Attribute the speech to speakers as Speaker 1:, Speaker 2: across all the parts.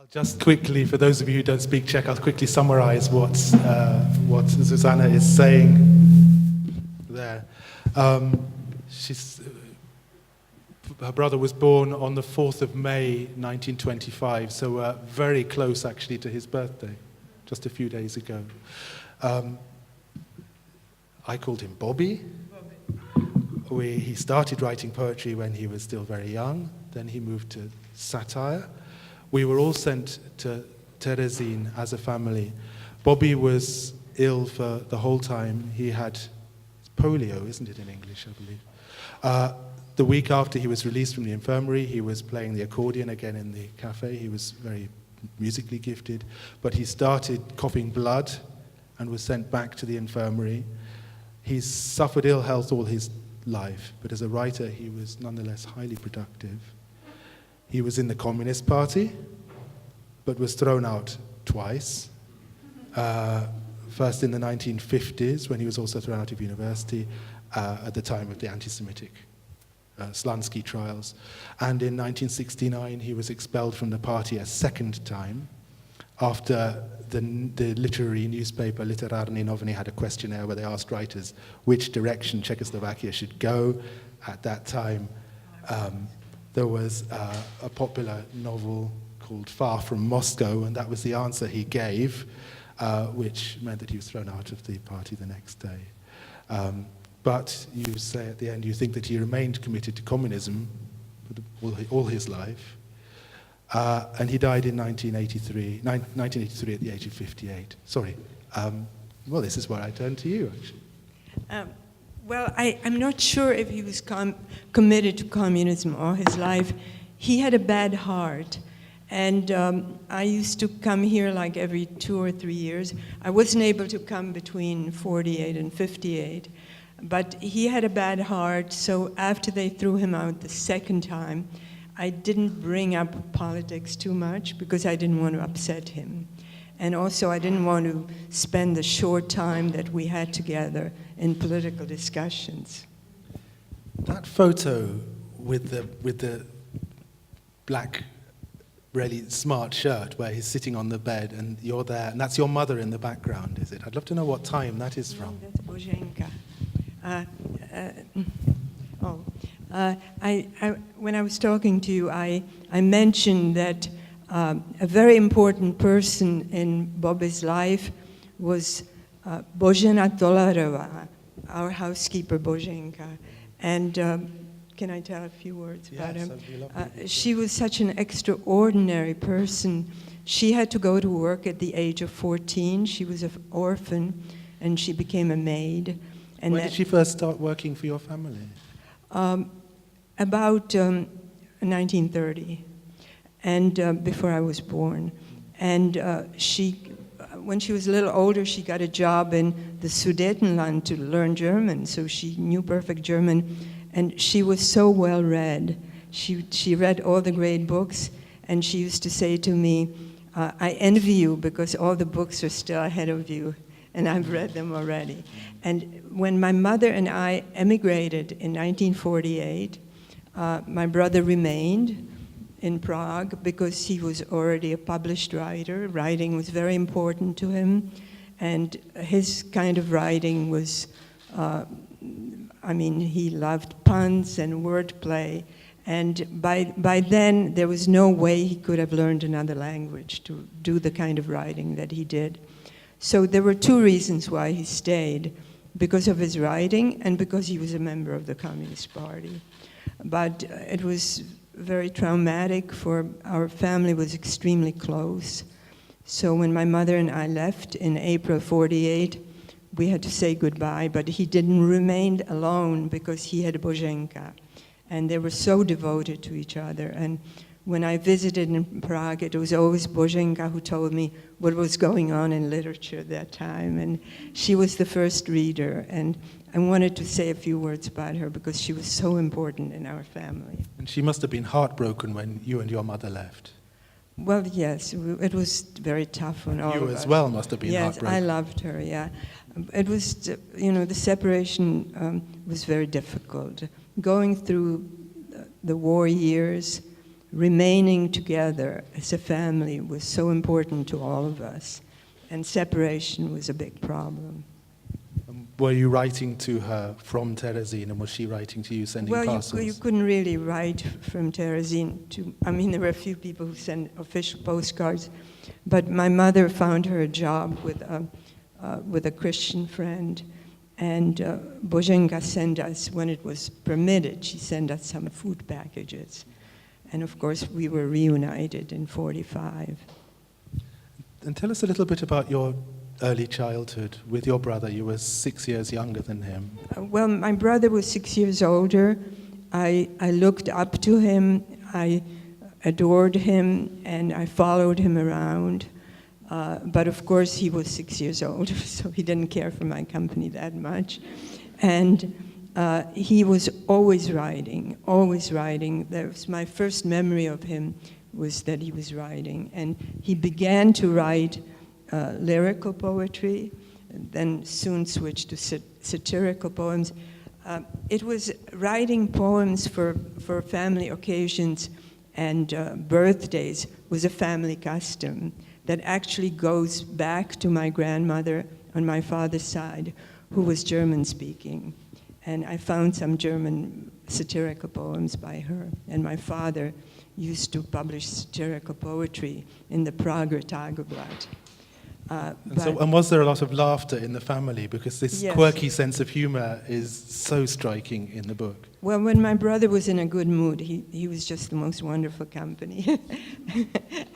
Speaker 1: I'll just quickly, for those of you who don't speak Czech, I'll quickly summarize what Zuzana is saying there. Her brother was born on the 4th of May, 1925, so very close actually to his birthday, just a few days ago. I called him Bobby. He started writing poetry when he was still very young, then he moved to satire. We were all sent to Terezín as a family. Bobby was ill for the whole time. He had polio, isn't it in English, I believe. The week after he was released from the infirmary, he was playing the accordion again in the cafe. He was very musically gifted, but he started coughing blood and was sent back to the infirmary. He's suffered ill health all his life, but as a writer, he was nonetheless highly productive. He was in the Communist Party, but was thrown out twice. First in the 1950s, when he was also thrown out of university at the time of the anti-Semitic Slansky trials. And in 1969, he was expelled from the party a second time after the literary newspaper Literárny Noviny had a questionnaire where they asked writers which direction Czechoslovakia should go. At that time, there was a popular novel called Far from Moscow, and that was the answer he gave, which meant that he was thrown out of the party the next day. But you say at the end, you think that he remained committed to communism all his life, and he died in 1983 at the age of 58. Sorry. Well, this is where I turn to you, actually.
Speaker 2: Well, I'm not sure if he was committed to communism all his life. He had a bad heart. And I used to come here like every 2 or 3 years. I wasn't able to come between 48 and 58. But he had a bad heart, so after they threw him out the second time, I didn't bring up politics too much because I didn't want to upset him. And also I didn't want to spend the short time that we had together in political discussions.
Speaker 1: That photo with the black, really smart shirt where he's sitting on the bed and you're there, and that's your mother in the background, is it? I'd love to know what time that is from.
Speaker 2: That's Boženka. When I was talking to you, I mentioned that a very important person in Bobby's life was Božena Tolarova, our housekeeper Boženka. And can I tell a few words about him? She was such an extraordinary person. She had to go to work at the age of 14. She was an orphan, and she became a maid. And
Speaker 1: when did she first start working for your family?
Speaker 2: About 1930, and before I was born. And when she was a little older, she got a job in the Sudetenland to learn German, so she knew perfect German. And she was so well read. She read all the great books, and she used to say to me, I envy you because all the books are still ahead of you, and I've read them already. And when my mother and I emigrated in 1948, my brother remained in Prague because he was already a published writer. Writing was very important to him, and his kind of writing was, he loved puns and wordplay, and by then there was no way he could have learned another language to do the kind of writing that he did. So there were 2 reasons why he stayed, because of his writing and because he was a member of the Communist Party. But it was very traumatic for our family, was extremely close. So when my mother and I left in April 48, we had to say goodbye, but he didn't remain alone because he had Boženka. And they were so devoted to each other. And when I visited in Prague, it was always Boženka who told me what was going on in literature at that time. And she was the first reader. And I wanted to say a few words about her because she was so important in our family.
Speaker 1: And she must have been heartbroken when you and your mother left.
Speaker 2: Well, yes, it was very tough on all of us.
Speaker 1: You as well must have been heartbroken.
Speaker 2: Yes, I loved her, yeah. It was, the separation was very difficult. Going through the war years, remaining together as a family was so important to all of us, and separation was a big problem.
Speaker 1: Were you writing to her from Terezin, and was she writing to you, sending parcels?
Speaker 2: Well, you couldn't really write from Terezin to, I mean, there were a few people who sent official postcards, but my mother found her a job with a Christian friend, and Boženka sent us, when it was permitted, she sent us some food packages. And of course, we were reunited in 1945.
Speaker 1: And tell us a little bit about your early childhood with your brother. You were 6 years younger than him.
Speaker 2: Well, my brother was 6 years older. I looked up to him, I adored him, and I followed him around. But of course, he was 6 years older, so he didn't care for my company that much. And he was always writing, always writing. That was my first memory of him, was that he was writing. And he began to write lyrical poetry, and then soon switched to satirical poems. It was writing poems for family occasions and birthdays was a family custom that actually goes back to my grandmother on my father's side, who was German-speaking. And I found some German satirical poems by her. And my father used to publish satirical poetry in the Prager Tageblatt.
Speaker 1: And was there a lot of laughter in the family? Because this
Speaker 2: Yes.
Speaker 1: quirky sense of humor is so striking in the book.
Speaker 2: Well, when my brother was in a good mood, he was just the most wonderful company.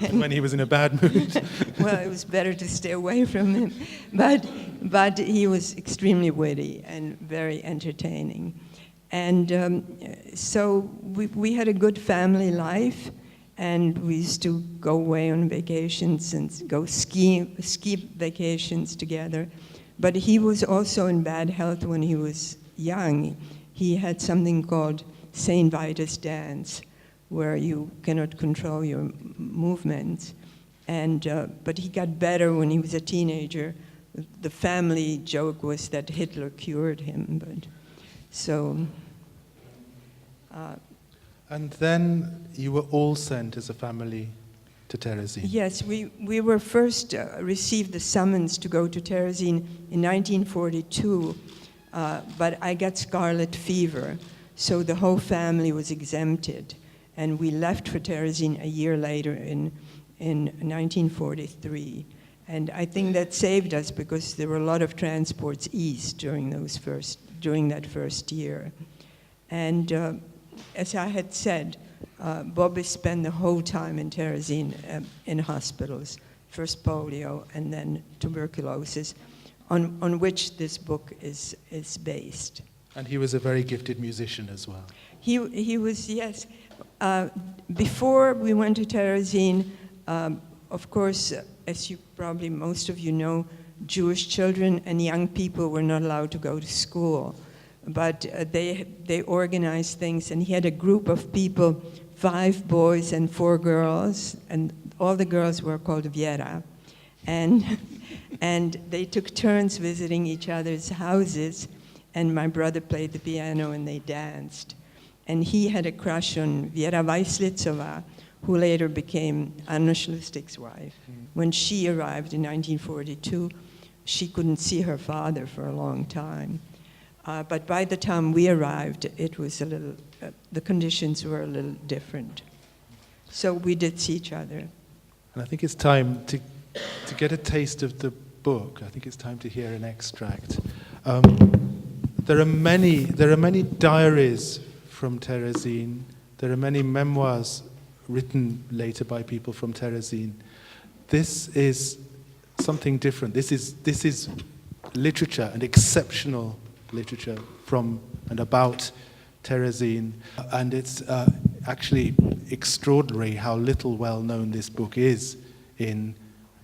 Speaker 1: And when he was in a bad mood?
Speaker 2: Well, it was better to stay away from him. But he was extremely witty and very entertaining. And so we had a good family life, and we used to go away on vacations and go ski vacations together. But he was also in bad health when he was young. He had something called St. Vitus dance, where you cannot control your movements. And but he got better when he was a teenager. The family joke was that Hitler cured him, but so.
Speaker 1: And then you were all sent as a family to Terezin.
Speaker 2: Yes, we were first received the summons to go to Terezin in 1942, but I got scarlet fever, so the whole family was exempted, and we left for Terezin a year later in 1943. And I think that saved us because there were a lot of transports east during that first year. And as I had said, Bobby spent the whole time in Terezin in hospitals, first polio and then tuberculosis, on which this book is based.
Speaker 1: And he was a very gifted musician as well.
Speaker 2: He was, yes. Before we went to Terezin, of course, as you probably most of you know, Jewish children and young people were not allowed to go to school. But they organized things, and he had a group of people, 5 boys and 4 girls, and all the girls were called Viera. And they took turns visiting each other's houses, and my brother played the piano and they danced. And he had a crush on Viera Weislitsova, who later became Anna Schlustig's wife. When she arrived in 1942, she couldn't see her father for a long time. But by the time we arrived, it was a little, the conditions were a little different. So we did see each other.
Speaker 1: And I think it's time to get a taste of the book. I think it's time to hear an extract. There are many diaries from Terezin. There are many memoirs written later by people from Terezin. This is something different. This is literature, and exceptional literature from and about Terezin, and it's actually extraordinary how little well known this book is in,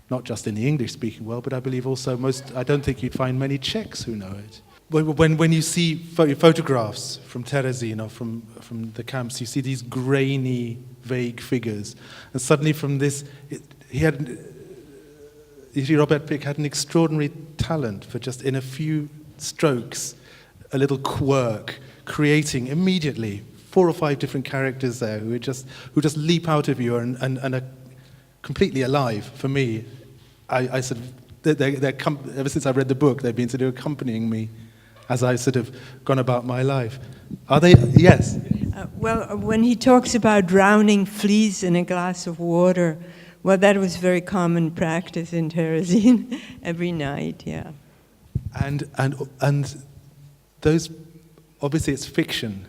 Speaker 1: not just in the English-speaking world, but I believe also I don't think you'd find many Czechs who know it. When you see photographs from Terezin or from the camps, you see these grainy, vague figures, and suddenly from this, Robert Pick had an extraordinary talent for just in a few strokes, a little quirk, creating immediately 4 or 5 different characters there who just leap out of you and are completely alive. For me, I sort of ever since I read the book, they've been sort of accompanying me as I've sort of gone about my life. Are they? Yes.
Speaker 2: Well, when he talks about drowning fleas in a glass of water, well, that was very common practice in Terezin every night. Yeah.
Speaker 1: And those, obviously it's fiction,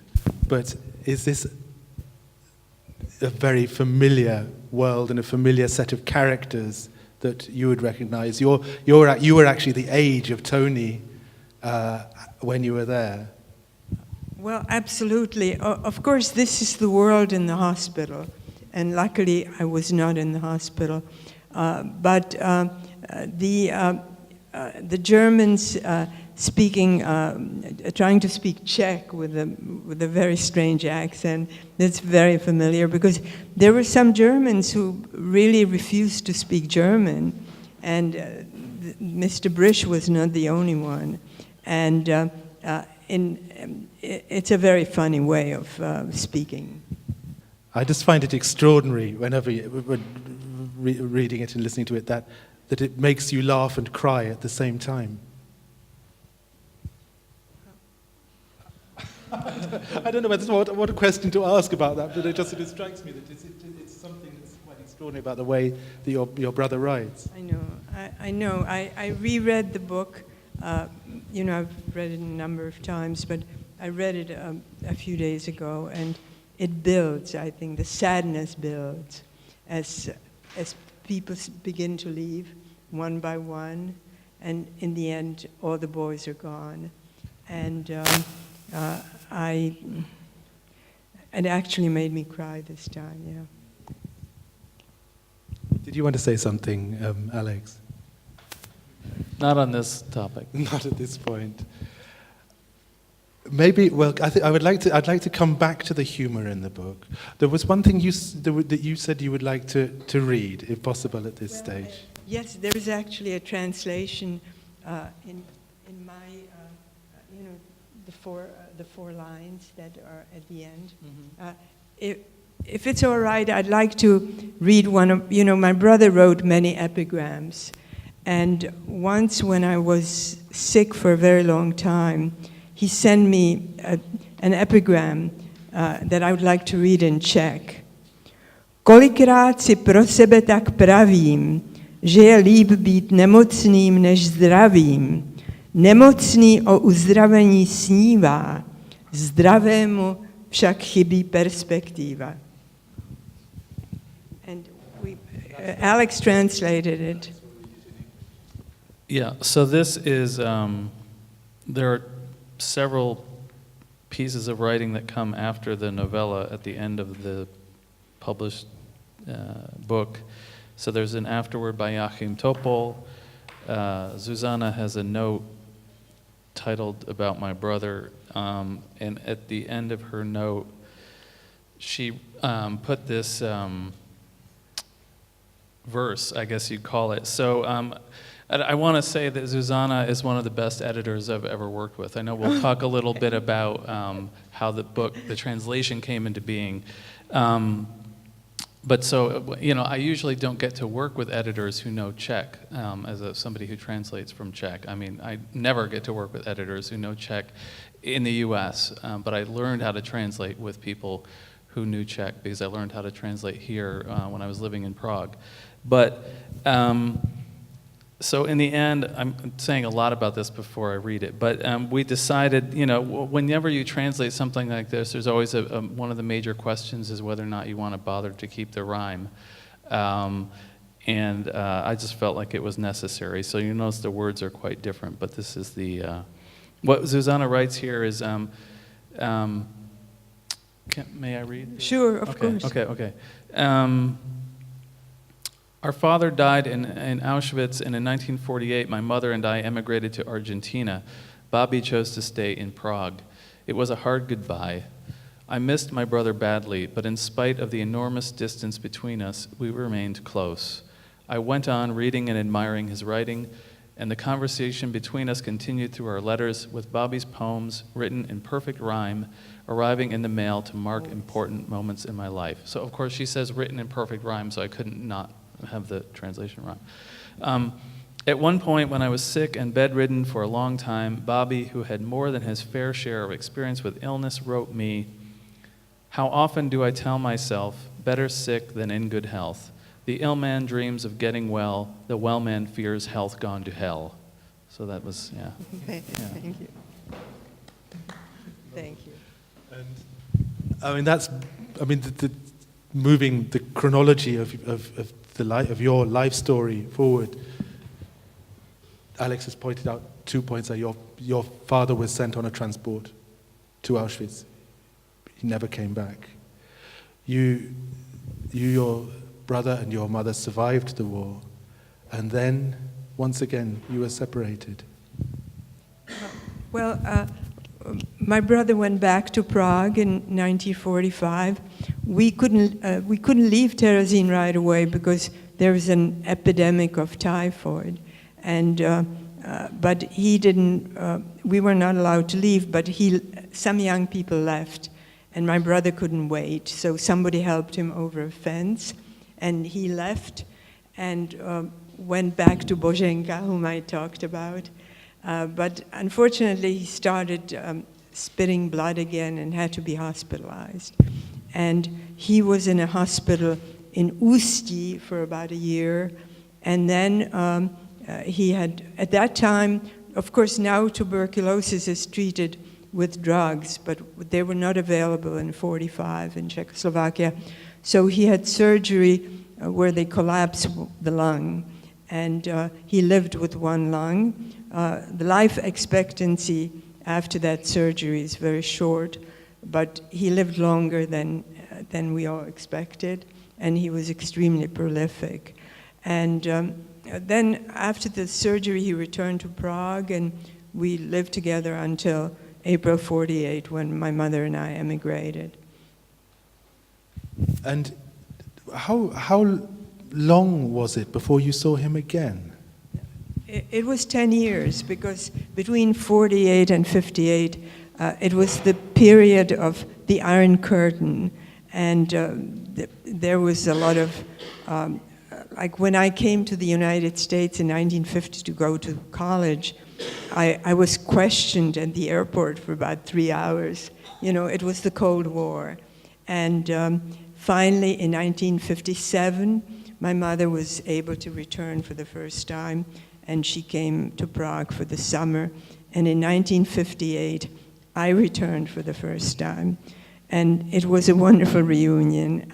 Speaker 1: but is this a very familiar world and a familiar set of characters that you would recognize? You were actually the age of Tony when you were there.
Speaker 2: Well, absolutely. Of course, this is the world in the hospital, and luckily I was not in the hospital. But the Germans trying to speak Czech with a very strange accent. That's very familiar because there were some Germans who really refused to speak German, and Mr. Brisch was not the only one. And it's a very funny way of speaking.
Speaker 1: I just find it extraordinary whenever reading it and listening to it that it makes you laugh and cry at the same time. I don't know what a question to ask about that, but it strikes me that it's something that's quite extraordinary about the way that your brother writes.
Speaker 2: I know. I reread the book. I've read it a number of times, but I read it a few days ago, and it builds. I think the sadness builds as people begin to leave one by one, and in the end, all the boys are gone, and it actually made me cry this time. Yeah.
Speaker 1: Did you want to say something, Alex?
Speaker 3: Not on this topic.
Speaker 1: Not at this point. Maybe. Well, I'd like to come back to the humor in the book. There was one thing that you said you would like to read, if possible, at this stage.
Speaker 2: Yes, there is actually a translation in my, the four lines that are at the end. Mm-hmm. If it's all right, I'd like to read one of. My brother wrote many epigrams. And once when I was sick for a very long time, he sent me an epigram that I would like to read in Czech. Kolikrát si pro sebe tak pravím, že je líp být nemocným než zdravým. Nemocný o uzdravení snívá, zdravému však chybí perspektiva. And Alex translated it.
Speaker 3: Yeah, so this is, there are several pieces of writing that come after the novella at the end of the published book. So there's an afterword by Joachim Topol. Zuzana has a note titled About My Brother, and at the end of her note, she put this verse, I guess you'd call it. So I want to say that Zuzana is one of the best editors I've ever worked with. I know we'll talk a little bit about how the translation came into being. But so, I usually don't get to work with editors who know Czech as somebody who translates from Czech. I mean, I never get to work with editors who know Czech in the U.S., but I learned how to translate with people who knew Czech because I learned how to translate here when I was living in Prague. But so in the end, I'm saying a lot about this before I read it, but we decided, whenever you translate something like this, there's always one of the major questions is whether or not you want to bother to keep the rhyme. And I just felt like it was necessary. So you notice the words are quite different, but this is what Zuzana writes here is, may I read?
Speaker 2: Sure, of course.
Speaker 3: Okay. Our father died in Auschwitz, and in 1948, my mother and I emigrated to Argentina. Bobby chose to stay in Prague. It was a hard goodbye. I missed my brother badly, but in spite of the enormous distance between us, we remained close. I went on reading and admiring his writing, And the conversation between us continued through our letters, with Bobby's poems written in perfect rhyme, arriving in the mail to mark important moments in my life. So, of course, she says written in perfect rhyme, so I couldn't not have the translation rhyme. At one point, when I was sick and bedridden for a long time, Bobby, who had more than his fair share of experience with illness, wrote me, "How often do I tell myself, better sick than in good health? The ill man dreams of getting well, the well man fears health gone to hell." So that was, yeah.
Speaker 2: Thank you. Thank you.
Speaker 1: And I mean, the moving the chronology of your life story forward. Alex has pointed out 2 points that your father was sent on a transport to Auschwitz. He never came back. Your brother and your mother survived the war, and then once again you were separated.
Speaker 2: Well, my brother went back to Prague in 1945. We couldn't leave Terezín right away because there was an epidemic of typhoid, and but he didn't. We were not allowed to leave, but some young people left, and my brother couldn't wait, so somebody helped him over a fence, and he left and went back to Boženka, whom I talked about. But unfortunately, he started spitting blood again and had to be hospitalized. And he was in a hospital in Ústí for about a year. And then he had, at that time, of course, now tuberculosis is treated with drugs, but they were not available in 1945 in Czechoslovakia. So he had surgery where they collapsed the lung. And he lived with one lung. The life expectancy after that surgery is very short, but he lived longer than we all expected, and he was extremely prolific. And then after the surgery, he returned to Prague, and we lived together until April 1948, when my mother and I emigrated.
Speaker 1: And how long was it before you saw him again?
Speaker 2: It was 10 years, because between 1948 and 1958, it was the period of the Iron Curtain, and there was a lot of, like when I came to the United States in 1950 to go to college, I was questioned at the airport for about 3 hours. You know, it was the Cold War. And finally, in 1957, my mother was able to return for the first time, and she came to Prague for the summer. And in 1958, I returned for the first time. And it was a wonderful reunion.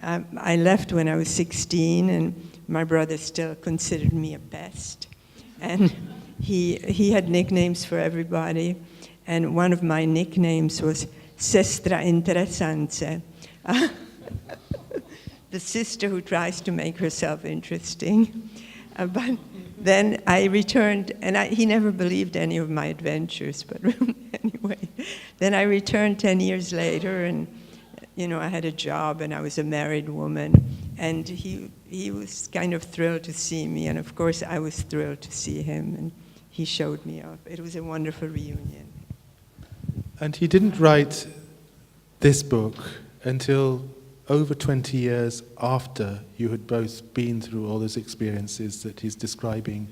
Speaker 2: I left when I was 16, and my brother still considered me a pest. And he had nicknames for everybody. And one of my nicknames was Sestra Interesance, the sister who tries to make herself interesting. But then I returned, and he never believed any of my adventures, but anyway. Then I returned 10 years later, and you know, I had a job, and I was a married woman, and he was kind of thrilled to see me, and of course I was thrilled to see him, and he showed me up. It was a wonderful reunion.
Speaker 1: And he didn't write this book until over 20 years after you had both been through all those experiences that he's describing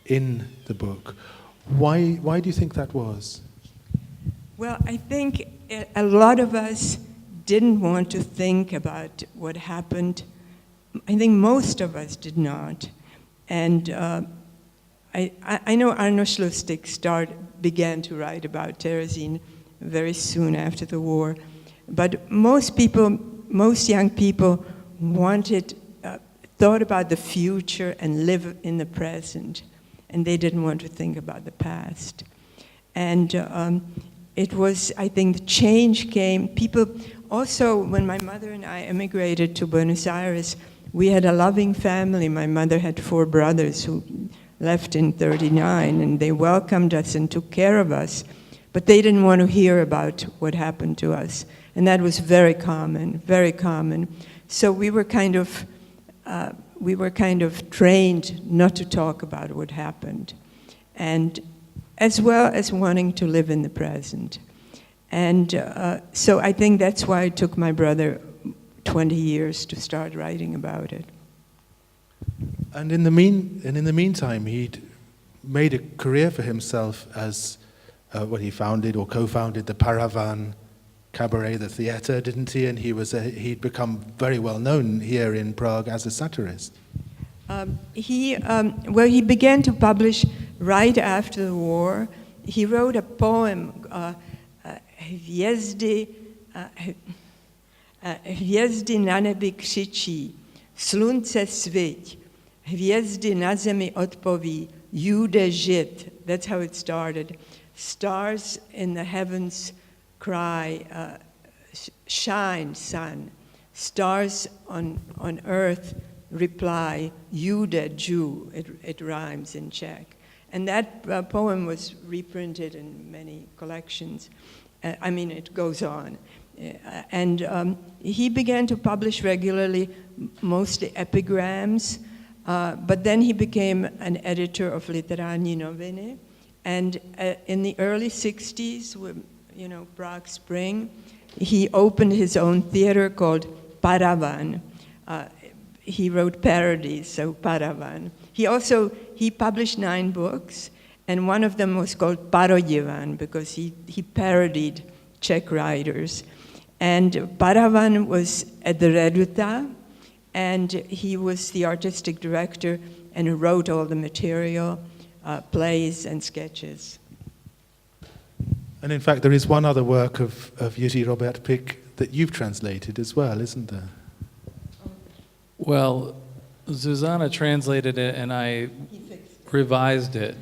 Speaker 1: in the book. Why do you think that was?
Speaker 2: Well, I think a lot of us didn't want to think about what happened. I think most of us did not. And I know Arno Schlustig began to write about Terezín very soon after the war. But most young people thought about the future and live in the present, and they didn't want to think about the past. And it was, I think, the change came. People also, when my mother and I emigrated to Buenos Aires, we had a loving family. My mother had 4 brothers who left in 1939, and they welcomed us and took care of us. But they didn't want to hear about what happened to us. And that was very common, very common. So we were kind of we were kind of trained not to talk about what happened, and as well as wanting to live in the present. And so I think that's why it took my brother 20 years to start writing about it.
Speaker 1: And in the meantime, he'd made a career for himself as he founded or co-founded the Paravan Cabaret, the theatre, didn't he? And he'd become very well known here in Prague as a satirist.
Speaker 2: He began to publish right after the war. He wrote a poem, Hvězdy na nebi křičí, slunce sviť, hvězdy na zemi odpoví, Jude žid. That's how it started. Stars in the heavens cry, shine, sun. Stars on earth reply, Jude, Jew. It rhymes in Czech. And that poem was reprinted in many collections. It goes on. And he began to publish regularly, mostly epigrams, but then he became an editor of Literární noviny. And in the early 60s, Prague Spring, he opened his own theater called Paravan. He wrote parodies, so Paravan. He published 9 books, and one of them was called Parodivan, because he parodied Czech writers. And Paravan was at the Reduta, and he was the artistic director and wrote all the material, plays and sketches.
Speaker 1: And in fact, there is one other work of Jiří Robert Pick that you've translated as well, isn't there?
Speaker 3: Well, Zuzana translated it and I revised it.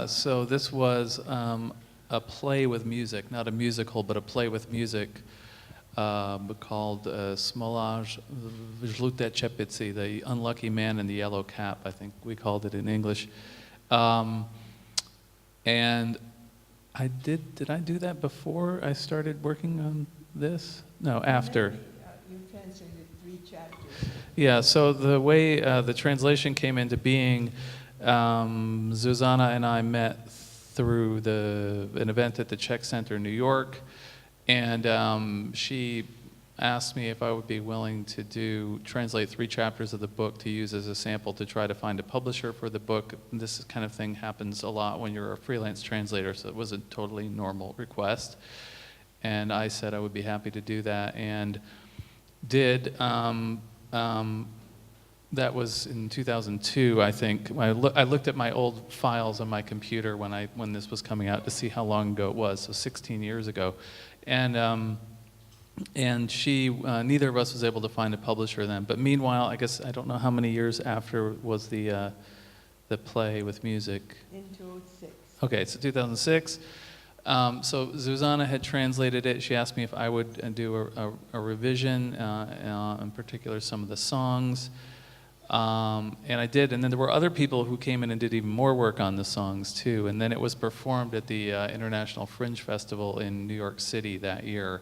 Speaker 3: So this was a play with music, not a musical, but a play with music called Smolaj v žluté čepici, the unlucky man in the yellow cap, I think we called it in English. And did I do that before I started working on this? No, after.
Speaker 2: You translated 3 chapters.
Speaker 3: Yeah, so the way the translation came into being, Zuzana and I met through an event at the Czech Center in New York, and she asked me if I would be willing to translate 3 chapters of the book to use as a sample to try to find a publisher for the book. This kind of thing happens a lot when you're a freelance translator, so it was a totally normal request. And I said I would be happy to do that, and did. That was in 2002, I think. I looked at my old files on my computer when this was coming out to see how long ago it was, so 16 years ago. And she, neither of us was able to find a publisher then. But meanwhile, I guess, I don't know how many years after was the play with music.
Speaker 2: In 2006.
Speaker 3: Okay, so 2006. So Zuzana had translated it. She asked me if I would do a revision, in particular some of the songs. And I did, and then there were other people who came in and did even more work on the songs too. And then it was performed at the International Fringe Festival in New York City that year,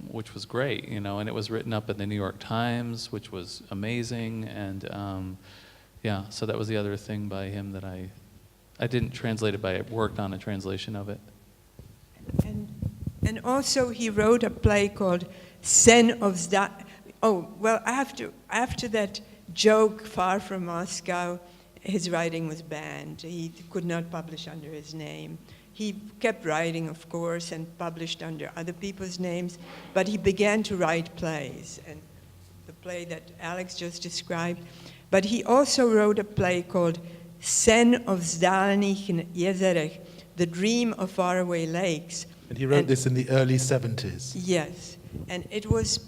Speaker 3: which was great, and it was written up in the New York Times, which was amazing. And yeah, so that was the other thing by him that I didn't translate it, but I worked on a translation of it.
Speaker 2: And also he wrote a play called Sen of Zda. Oh, well, after that joke, Far from Moscow, his writing was banned. He could not publish under his name. He kept writing, of course, and published under other people's names, but he began to write plays, and the play that Alex just described. But he also wrote a play called Sen of Zdálných jezerech, The Dream of Faraway Lakes.
Speaker 1: And he wrote this in the early 70s.
Speaker 2: Yes, and it was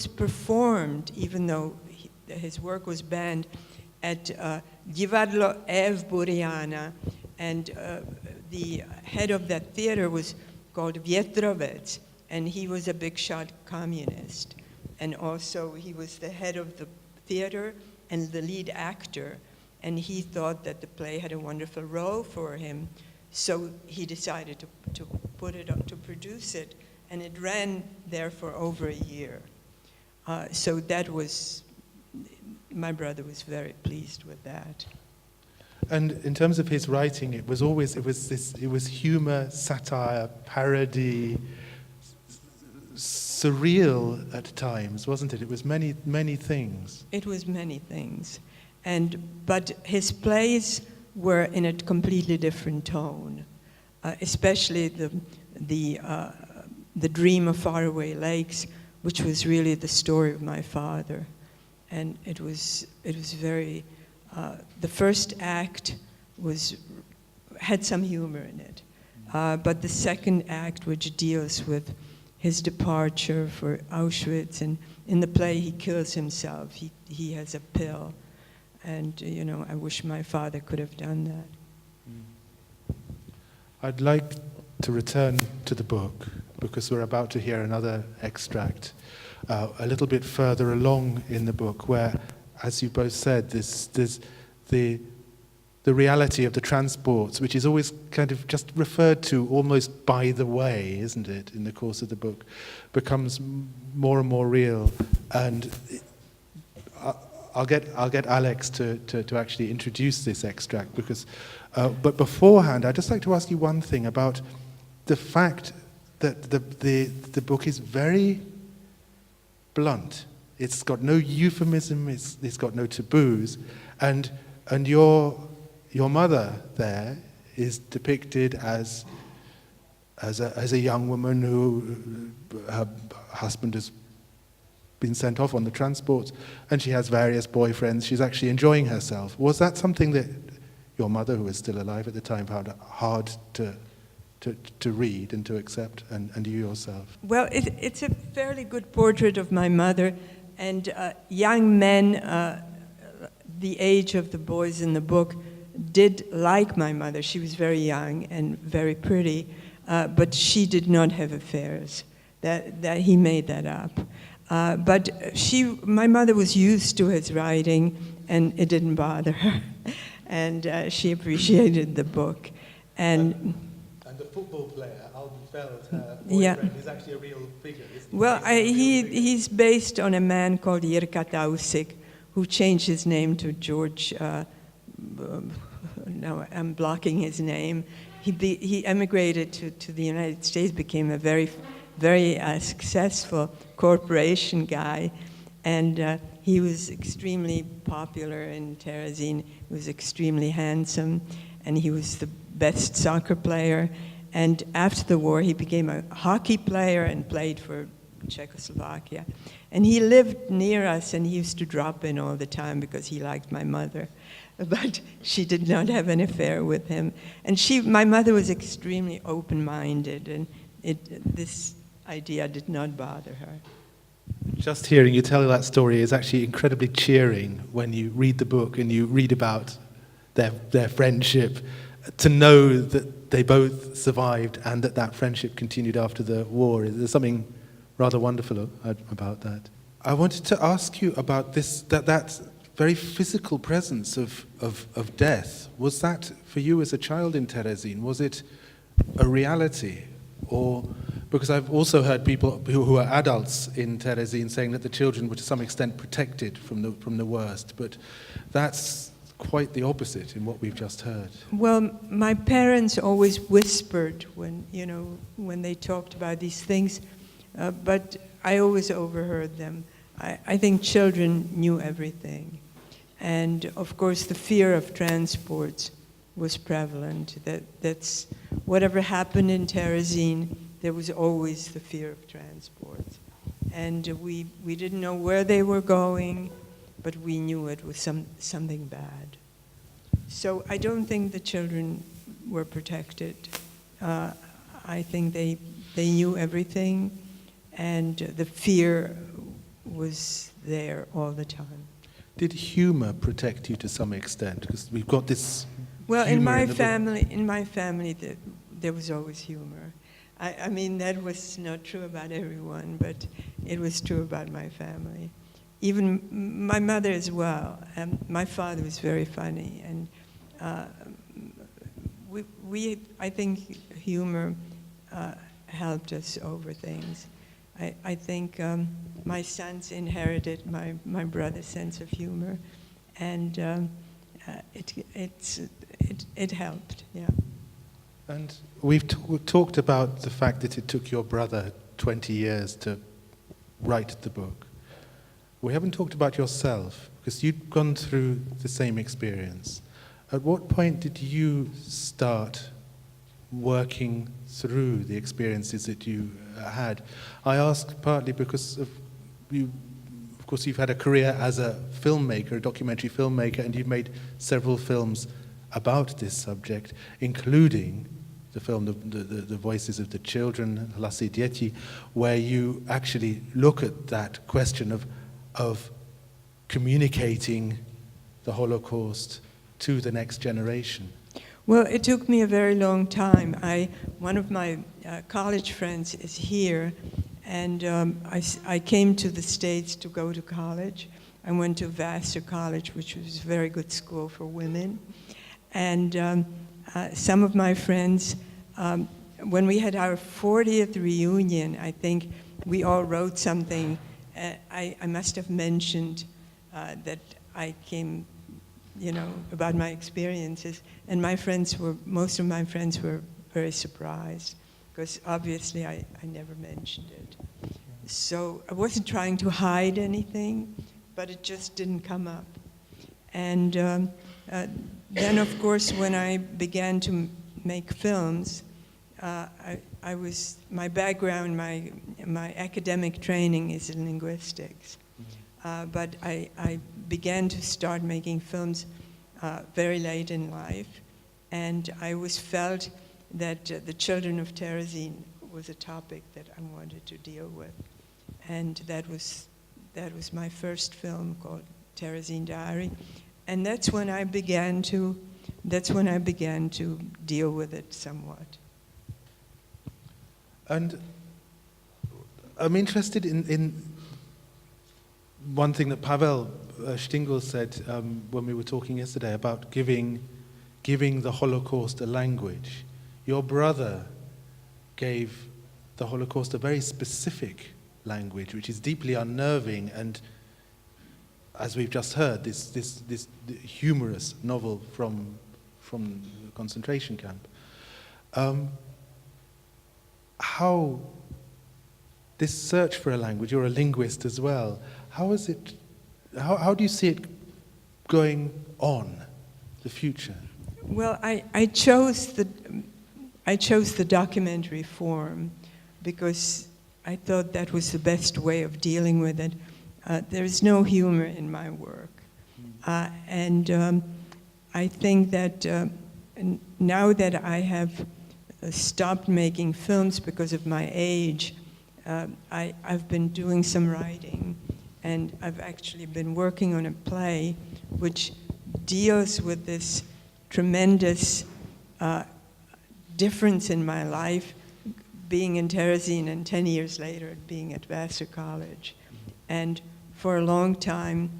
Speaker 2: performed, even though his work was banned, at Divadlo Ev Buriana, and the head of that theater was called Větrovec, and he was a big-shot communist. And also he was the head of the theater and the lead actor, and he thought that the play had a wonderful role for him, so he decided to put it up, to produce it, and it ran there for over a year. So that was my brother was very pleased with that.
Speaker 1: And in terms of his writing, it was humor, satire, parody, surreal at times, wasn't it? It was many, many things.
Speaker 2: It was many things, but his plays were in a completely different tone, especially the Dream of Faraway Lakes, which was really the story of my father, and it was very. The first act had some humor in it, but the second act, which deals with his departure for Auschwitz, and in the play he kills himself. He has a pill, and I wish my father could have done that.
Speaker 1: I'd like to return to the book because we're about to hear another extract a little bit further along in the book, where, as you both said, there's the reality of the transports, which is always kind of just referred to almost by the way, isn't it, in the course of the book, becomes more and more real. And I'll get Alex to actually introduce this extract, because, but beforehand, I'd just like to ask you one thing about the fact that the book is very blunt. It's got no euphemism. It's got no taboos, and your mother there is depicted as a young woman who her husband has been sent off on the transport, and she has various boyfriends. She's actually enjoying herself. Was that something that your mother, who was still alive at the time, found hard to read and to accept, and you yourself?
Speaker 2: Well, it's a fairly good portrait of my mother, and young men, the age of the boys in the book, did like my mother. She was very young and very pretty, but she did not have affairs. That he made that up. But my mother was used to his writing, and it didn't bother her, and she appreciated the book. And
Speaker 1: the football player, Alvin Feld, her
Speaker 2: boyfriend,
Speaker 1: is actually a real figure, isn't he?
Speaker 2: well, he's based on a man called Jirka Tausig, who changed his name to George. Now I'm blocking his name. He emigrated to the United States, became a very, very successful corporation guy, and he was extremely popular in Terezin. He was extremely handsome, and he was the best soccer player. And after the war, he became a hockey player and played for Czechoslovakia. And he lived near us, and he used to drop in all the time because he liked my mother. But she did not have an affair with him. And my mother was extremely open-minded, and this idea did not bother her.
Speaker 1: Just hearing you tell that story is actually incredibly cheering when you read the book and you read about their friendship, to know that they both survived and that friendship continued after the war. There's something rather wonderful about that. I wanted to ask you about that very physical presence of death. Was that for you as a child in Terezin? Was it a reality? Or, because I've also heard people who are adults in Terezin saying that the children were to some extent protected from the worst, but that's quite the opposite in what we've just heard.
Speaker 2: Well, my parents always whispered when they talked about these things, but I always overheard them. I think children knew everything. And of course, the fear of transports was prevalent. That's whatever happened in Terezin, there was always the fear of transports. And we didn't know where they were going, but we knew it was something bad. So I don't think the children were protected. I think they knew everything, and the fear was there all the time.
Speaker 1: Did humor protect you to some extent? Because we've got this.
Speaker 2: Well, in my family, there was always humor. I mean, that was not true about everyone, but it was true about my family. Even my mother as well. My father was very funny, and I think humor helped us over things. I think my sons inherited my brother's sense of humor, and it helped, yeah.
Speaker 1: And we've talked about the fact that it took your brother 20 years to write the book. We haven't talked about yourself, because you'd gone through the same experience. At what point did you start working through the experiences that you had? I ask partly because of course, you've had a career as a filmmaker, a documentary filmmaker, and you've made several films about this subject, including the film The Voices of the Children, Hlasy Dzieci, where you actually look at that question of communicating the Holocaust to the next generation.
Speaker 2: Well, it took me a very long time. One of my college friends is here, and I came to the States to go to college. I went to Vassar College, which was a very good school for women. And some of my friends, when we had our 40th reunion, I think we all wrote something. I must have mentioned that I came, about my experiences. And most of my friends were very surprised, because obviously I never mentioned it. So I wasn't trying to hide anything, but it just didn't come up. And then, of course, when I began to make films, my background, my academic training is in linguistics. But I began to start making films very late in life, and I felt that the children of Terezin was a topic that I wanted to deal with, and that was my first film called Terezin Diary, and that's when I began to deal with it somewhat.
Speaker 1: And I'm interested in one thing that Pavel Stingel said when we were talking yesterday about giving the Holocaust a language. Your brother gave the Holocaust a very specific language, which is deeply unnerving, and as we've just heard, this humorous novel from the concentration camp. How this search for a language, you're a linguist as well, how do you see it going on, the future?
Speaker 2: Well, I chose the documentary form because I thought that was the best way of dealing with it. There's no humor in my work. And I think that now that I have stopped making films because of my age, I've been doing some writing, and I've actually been working on a play which deals with this tremendous difference in my life, being in Terezin and 10 years later being at Vassar College. And for a long time,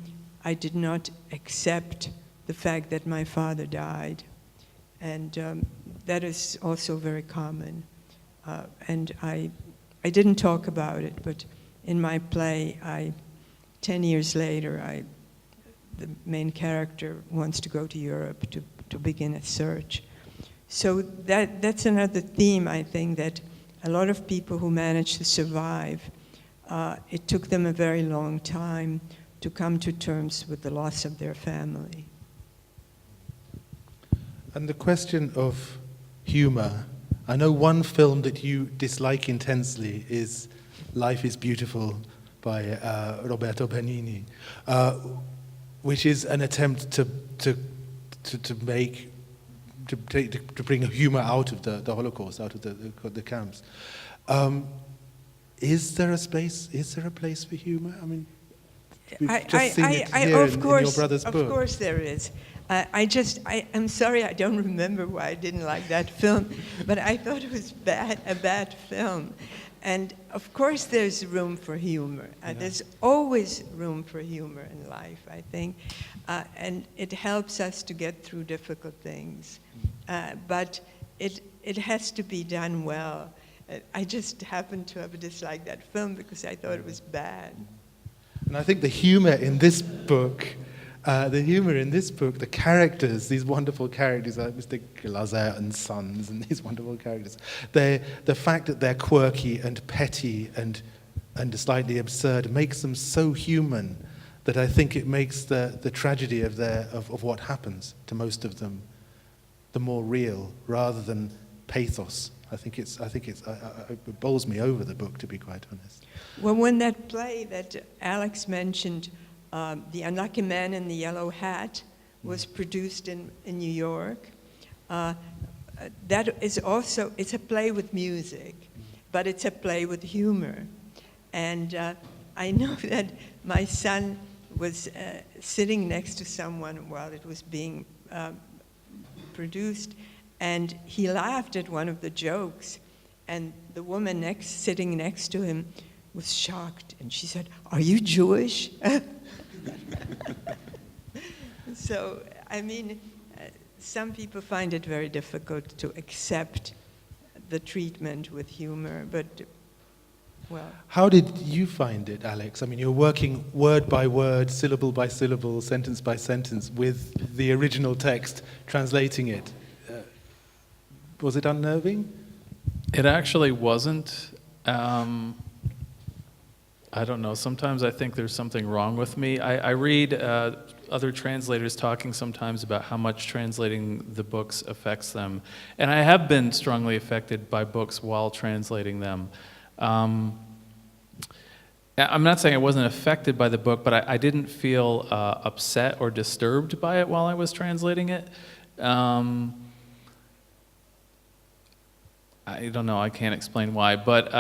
Speaker 2: I did not accept the fact that my father died. And that is also very common. And I didn't talk about it, but in my play, 10 years later, the main character wants to go to Europe to begin a search. So that's another theme, I think, that a lot of people who manage to survive, it took them a very long time to come to terms with the loss of their family.
Speaker 1: And the question of humor, I know one film that you dislike intensely is Life is Beautiful by Roberto Benigni, which is an attempt to bring humor out of the Holocaust, out of the camps. Is there a place for humor? I mean, we've just seen it here in your brother's book.
Speaker 2: Of course there is. I'm sorry I don't remember why I didn't like that film, but I thought it was a bad film. And of course there's room for humor. There's always room for humor in life, I think. And it helps us to get through difficult things. But it has to be done well. I just happened to have disliked that film because I thought it was bad.
Speaker 1: And I think the humor in this book, the characters, these wonderful characters like Mr. Glaser and Sons and these wonderful characters, the fact that they're quirky and petty and slightly absurd makes them so human that I think it makes the tragedy of what happens to most of them the more real rather than pathos. I think it bowls me over, the book, to be quite honest.
Speaker 2: Well, when that play that Alex mentioned, The Unlucky Man in the Yellow Hat, was produced in New York, that is also, it's a play with music, but it's a play with humor. And I know that my son was sitting next to someone while it was being produced, and he laughed at one of the jokes, and the woman sitting next to him was shocked, and she said, "Are you Jewish?" So, I mean, some people find it very difficult to accept the treatment with humor, but, well.
Speaker 1: How did you find it, Alex? I mean, you're working word by word, syllable by syllable, sentence by sentence with the original text, translating it. Was it unnerving?
Speaker 3: It actually wasn't. I don't know. Sometimes I think there's something wrong with me. I read other translators talking sometimes about how much translating the books affects them. And I have been strongly affected by books while translating them. I'm not saying I wasn't affected by the book, but I didn't feel upset or disturbed by it while I was translating it. I don't know, I can't explain why, but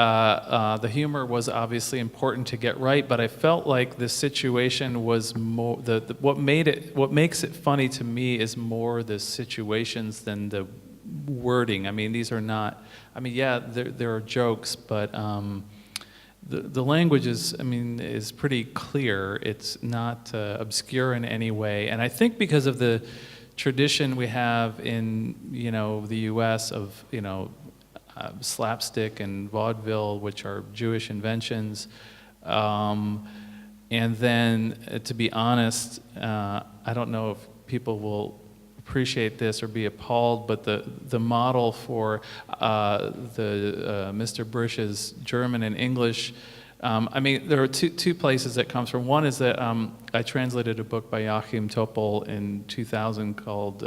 Speaker 3: the humor was obviously important to get right, but I felt like the situation was more, what makes it funny to me is more the situations than the wording. I mean, these are not, I mean, yeah, there are jokes, but the language is pretty clear. It's not obscure in any way, and I think because of the tradition we have in, the U.S. of, slapstick and vaudeville, which are Jewish inventions. And then, to be honest, I don't know if people will appreciate this or be appalled, but the model for Mr. Brisch's German and English, there are two places that comes from. One is that I translated a book by Joachim Topol in 2000 called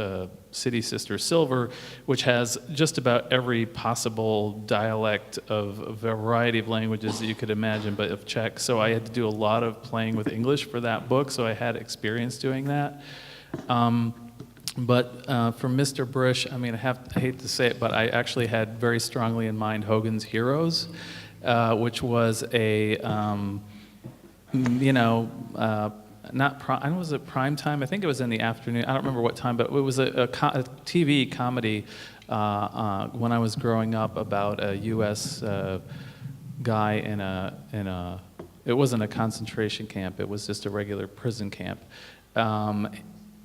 Speaker 3: City Sister Silver, which has just about every possible dialect of a variety of languages that you could imagine, but of Czech. So I had to do a lot of playing with English for that book, so I had experience doing that. But for Mr. Brisch, I hate to say it, but I actually had very strongly in mind Hogan's Heroes, which was a, was it prime time? I think it was in the afternoon. I don't remember what time, but it was a TV comedy when I was growing up about a U.S. Guy in a. It wasn't a concentration camp. It was just a regular prison camp. And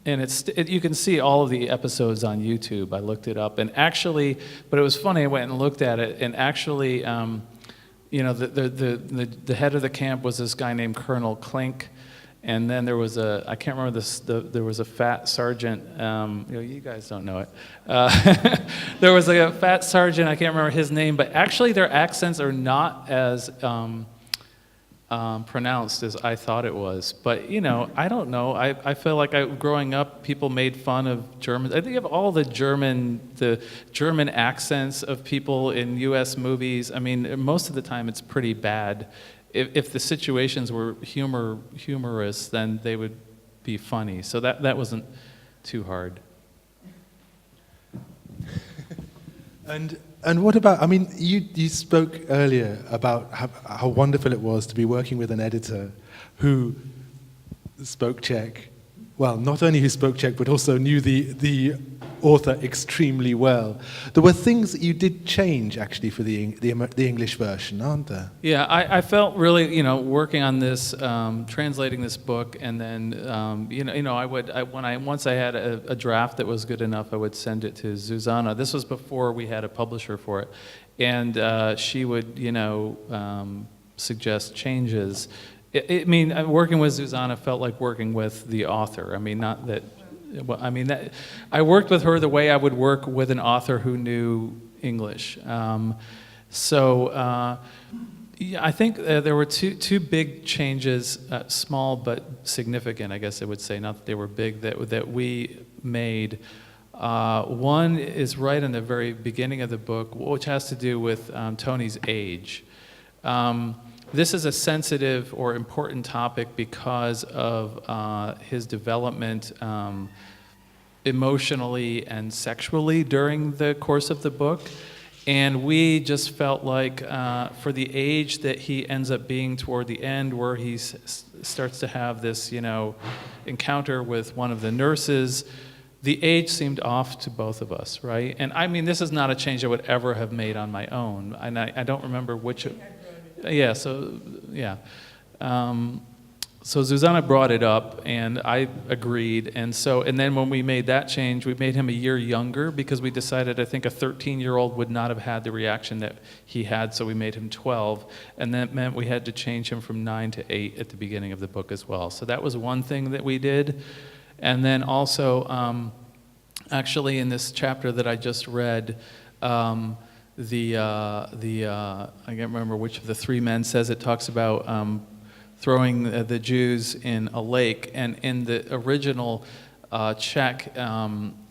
Speaker 3: you can see all of the episodes on YouTube. I looked it up, and actually, but it was funny. I went and looked at it, and actually, the head of the camp was this guy named Colonel Klink, and then there was I can't remember there was a fat sergeant. You guys don't know it. There was a fat sergeant. I can't remember his name, but actually, their accents are not as pronounced as I thought it was. But, I don't know. I feel like growing up, people made fun of Germans. I think of all the German accents of people in U.S. movies. I mean, most of the time it's pretty bad. If the situations were humorous, then they would be funny. So that wasn't too hard.
Speaker 1: And what about, you spoke earlier about how wonderful it was to be working with an editor who spoke Czech. Well, not only who spoke Czech, but also knew the author extremely well. There were things that you did change, actually, for the English version, aren't there?
Speaker 3: Yeah, I felt really, working on this, translating this book, and then, once I had a draft that was good enough, I would send it to Zuzana. This was before we had a publisher for it, and she would, suggest changes. I mean, working with Zuzana felt like working with the author. I mean, not that. Well, I mean, I worked with her the way I would work with an author who knew English. Yeah, I think there were two big changes, small but significant, I guess I would say, not that they were big, that we made. One is right in the very beginning of the book, which has to do with Tony's age. This is a sensitive or important topic because of his development emotionally and sexually during the course of the book. And we just felt like for the age that he ends up being toward the end, where he starts to have this, encounter with one of the nurses, the age seemed off to both of us, right? And I mean, this is not a change I would ever have made on my own. And I don't remember which. Yeah, so, yeah. So Zuzana brought it up, and I agreed. And then when we made that change, we made him a year younger because we decided, I think, a 13-year-old would not have had the reaction that he had, so we made him 12. And that meant we had to change him from 9 to 8 at the beginning of the book as well. So that was one thing that we did. And then also, actually, in this chapter that I just read, I can't remember which of the three men says it, talks about throwing the Jews in a lake. And in the original Czech,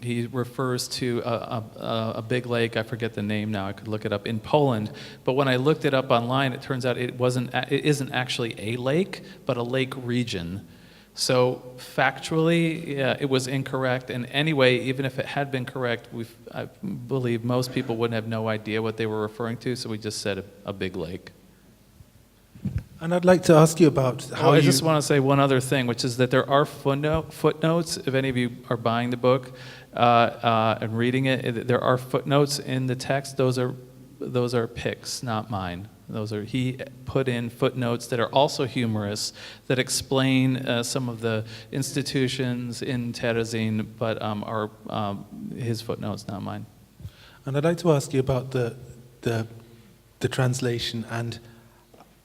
Speaker 3: he refers to a big lake. I forget the name now. I could look it up, in Poland. But when I looked it up online, it turns out it isn't actually a lake, but a lake region. So factually, yeah, it was incorrect. And anyway, even if it had been correct, I believe most people wouldn't have no idea what they were referring to, so we just said a big lake.
Speaker 1: And I'd like to ask you about how
Speaker 3: I just want to say one other thing, which is that there are footnotes. If any of you are buying the book and reading it, there are footnotes in the text. Those are Pick's, not mine. He put in footnotes that are also humorous, that explain some of the institutions in Terezin, but are his footnotes, not mine.
Speaker 1: And I'd like to ask you about the translation and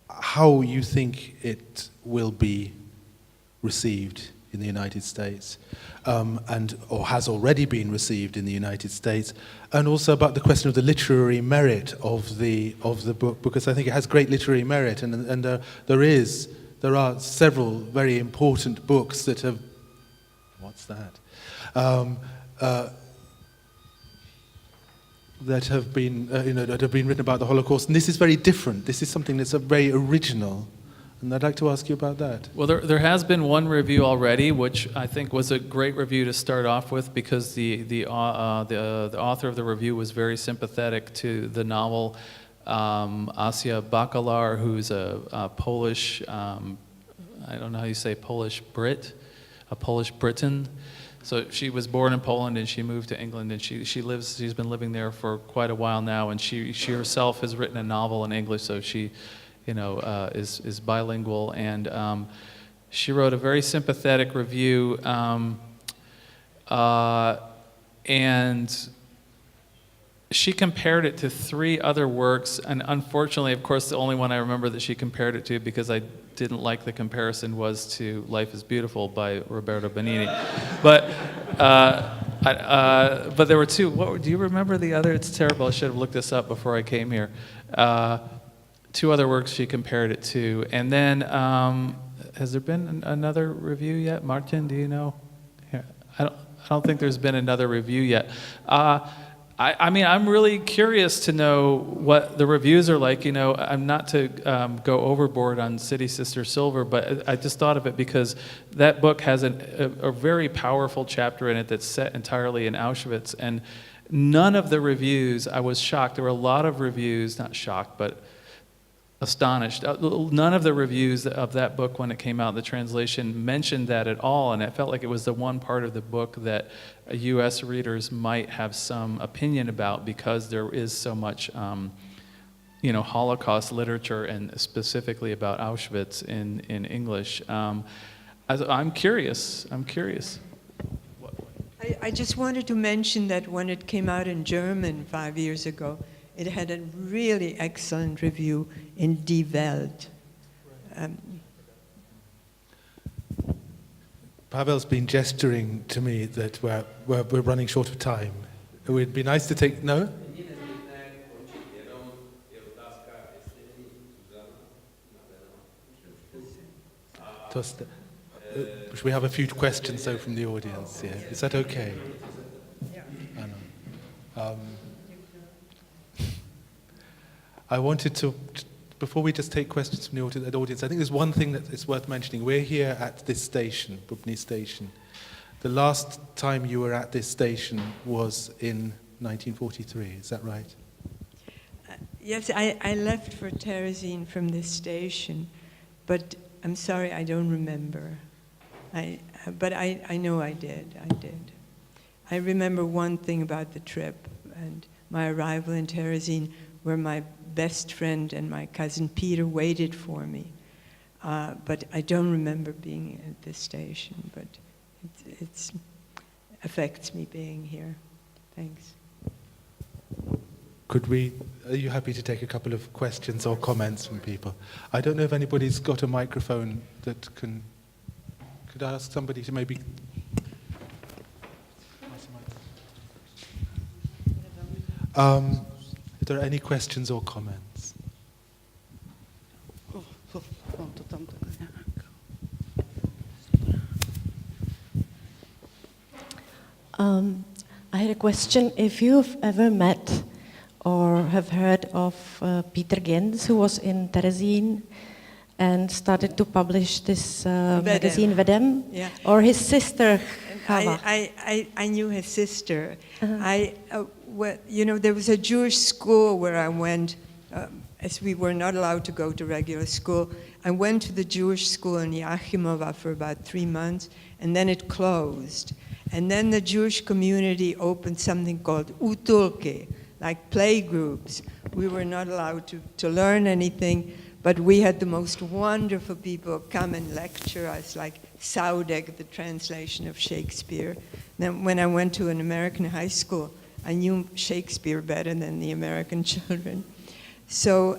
Speaker 1: how you think it will be received in the United States, or has already been received in the United States, and also about the question of the literary merit of the book, because I think it has great literary merit, and there are several very important books that have. What's that? That have been written about the Holocaust, and this is very different. This is something that's very original, and I'd like to ask you about that.
Speaker 3: Well, there has been one review already, which I think was a great review to start off with, because the author of the review was very sympathetic to the novel. Asia Bakalar, who's a Polish, I don't know how you say Polish Brit, a Polish Briton. So she was born in Poland and she moved to England, and she's been living there for quite a while now, and she herself has written a novel in English, so she, is bilingual, and she wrote a very sympathetic review, and she compared it to 3 other works, and unfortunately, of course, the only one I remember that she compared it to, because I didn't like the comparison, was to Life is Beautiful by Roberto Benigni. But there were 2. Do you remember the other? It's terrible. I should have looked this up before I came here. 2 other works she compared it to. And then, has there been another review yet? Martin, do you know? Here, I don't think there's been another review yet. I mean, I'm really curious to know what the reviews are like. I'm not to go overboard on City Sister Silver, but I just thought of it because that book has a very powerful chapter in it that's set entirely in Auschwitz. And none of the reviews, I was shocked. There were a lot of reviews, not shocked, but astonished. None of the reviews of that book when it came out, the translation, mentioned that at all, and it felt like it was the one part of the book that U.S. readers might have some opinion about, because there is so much, Holocaust literature, and specifically about Auschwitz in English. I'm curious.
Speaker 2: I just wanted to mention that when it came out in German 5 years ago, It had a really excellent review in Die Welt.
Speaker 1: Pavel's been gesturing to me that we're running short of time. It would be nice to take... No? We have a few questions though from the audience. Yeah. Is that okay? I wanted to, before we just take questions from the audience, I think there's one thing that is worth mentioning. We're here at this station, Bubny Station. The last time you were at this station was in 1943, is that right?
Speaker 2: Yes, I left for Terezin from this station, but I'm sorry, I don't remember. But I know I did. I remember one thing about the trip and my arrival in Terezin, where my best friend and my cousin Peter waited for me. But I don't remember being at this station, but it affects me being here. Thanks.
Speaker 1: Are you happy to take a couple of questions or comments from people? I don't know if anybody's got a microphone that could I ask somebody to maybe... If there are any questions or comments?
Speaker 4: I had a question. If you've ever met or have heard of Peter Ginz, who was in Terezin and started to publish this magazine, Vedem,
Speaker 2: yeah.
Speaker 4: Or his sister, Chava.
Speaker 2: I knew his sister. There was a Jewish school where I went, as we were not allowed to go to regular school. I went to the Jewish school in Yachimova for about 3 months, and then it closed. And then the Jewish community opened something called utulke, like play groups. We were not allowed to learn anything, but we had the most wonderful people come and lecture us, like Saudek, the translation of Shakespeare. Then when I went to an American high school, I knew Shakespeare better than the American children. So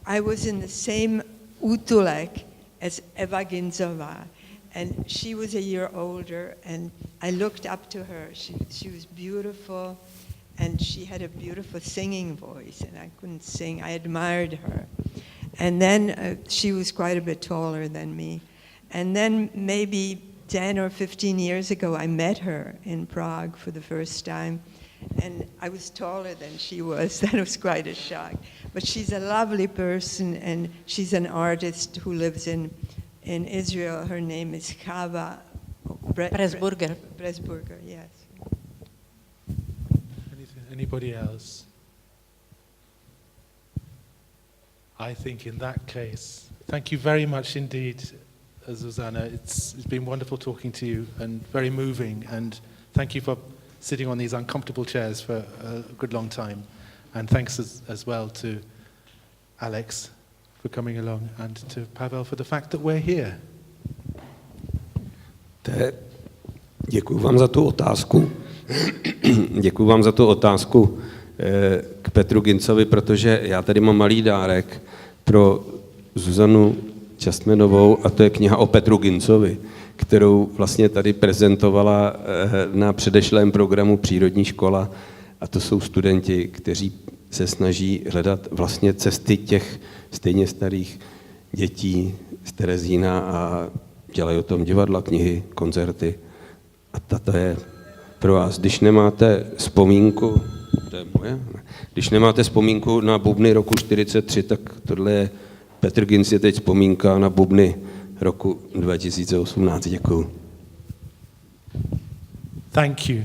Speaker 2: I was in the same utulek as Eva Ginzova, and she was a year older, and I looked up to her. She was beautiful, and she had a beautiful singing voice, and I couldn't sing. I admired her. And then she was quite a bit taller than me. And then maybe 10 or 15 years ago, I met her in Prague for the first time. And I was taller than she was. That was quite a shock. But she's a lovely person, and she's an artist who lives in Israel. Her name is Chava
Speaker 4: Presburger.
Speaker 2: Presburger, yes.
Speaker 1: Anybody else? I think in that case, thank you very much indeed, Zuzana. It's been wonderful talking to you and very moving. And thank you for sitting on these uncomfortable chairs for a good long time. And thanks as well to Alex for coming along and to Pavel for the fact that we're here.
Speaker 5: Děkuji vám za tu otázku. Děkuji vám za tu otázku k Petru Gincovi, protože já tady mám malý dárek pro Zuzanu Justmanovou, a to je kniha o Petru Gincovi, kterou vlastně tady prezentovala na předešlém programu Přírodní škola, a to jsou studenti, kteří se snaží hledat vlastně cesty těch stejně starých dětí z Terezína a dělají o tom divadla, knihy, koncerty. A tato je pro vás. Když nemáte vzpomínku, to je moje, když nemáte vzpomínku na bubny roku 43, tak tohle je Petr Ginc, je teď vzpomínka na bubny roku 2018. Děkuju.
Speaker 1: Thank you.